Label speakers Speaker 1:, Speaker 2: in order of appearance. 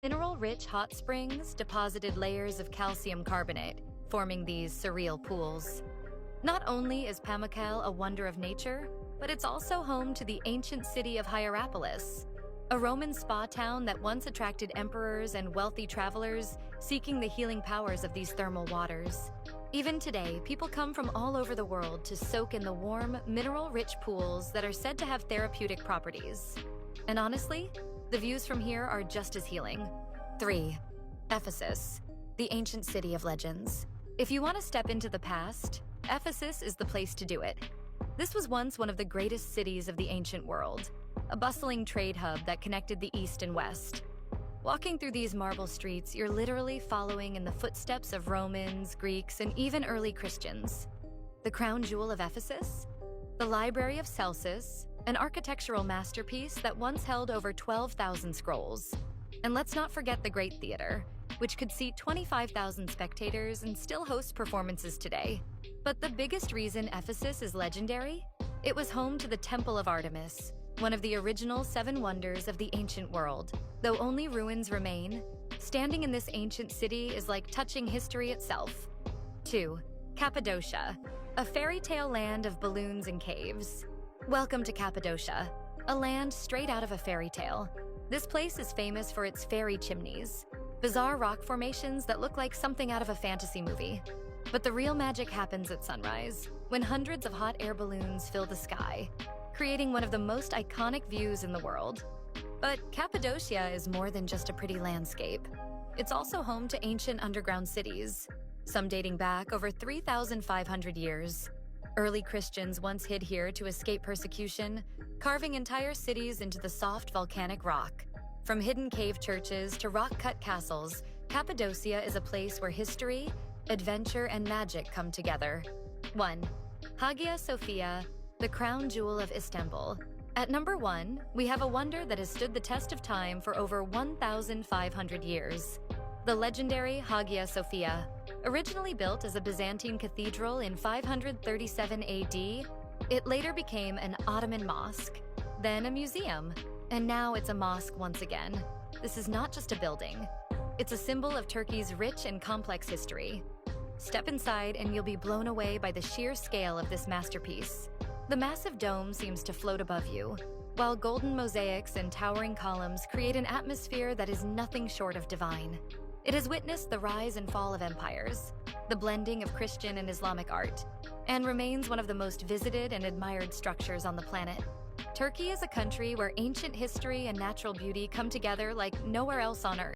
Speaker 1: Mineral-rich hot springs deposited layers of calcium carbonate, forming these surreal pools. Not only is Pamukkale a wonder of nature, but it's also home to the ancient city of Hierapolis, a Roman spa town that once attracted emperors and wealthy travelers seeking the healing powers of these thermal waters. Even today, people come from all over the world to soak in the warm, mineral-rich pools that are said to have therapeutic properties. And honestly, the views from here are just as healing. 3. Ephesus, the ancient city of legends. If you want to step into the past, Ephesus is the place to do it. This was once one of the greatest cities of the ancient world, a bustling trade hub that connected the East and West. Walking through these marble streets, you're literally following in the footsteps of Romans, Greeks, and even early Christians. The crown jewel of Ephesus? The Library of Celsus, an architectural masterpiece that once held over 12,000 scrolls. And let's not forget the Great Theater, which could seat 25,000 spectators and still host performances today. But the biggest reason Ephesus is legendary? It was home to the Temple of Artemis, one of the original 7 wonders of the ancient world. Though only ruins remain, standing in this ancient city is like touching history itself. 2. Cappadocia, a fairy tale land of balloons and caves. Welcome to Cappadocia, a land straight out of a fairy tale. This place is famous for its fairy chimneys, bizarre rock formations that look like something out of a fantasy movie. But the real magic happens at sunrise, when hundreds of hot air balloons fill the sky, creating one of the most iconic views in the world. But Cappadocia is more than just a pretty landscape. It's also home to ancient underground cities, some dating back over 3,500 years. Early Christians once hid here to escape persecution, carving entire cities into the soft volcanic rock. From hidden cave churches to rock-cut castles, Cappadocia is a place where history, adventure, and magic come together. 1. Hagia Sophia, the crown jewel of Istanbul. At number 1, we have a wonder that has stood the test of time for over 1,500 years. The legendary Hagia Sophia. Originally built as a Byzantine cathedral in 537 AD, it later became an Ottoman mosque, then a museum, and now it's a mosque once again. This is not just a building. It's a symbol of Turkey's rich and complex history. Step inside and you'll be blown away by the sheer scale of this masterpiece. The massive dome seems to float above you, while golden mosaics and towering columns create an atmosphere that is nothing short of divine. It has witnessed the rise and fall of empires, the blending of Christian and Islamic art, and remains one of the most visited and admired structures on the planet. Turkey is a country where ancient history and natural beauty come together like nowhere else on Earth.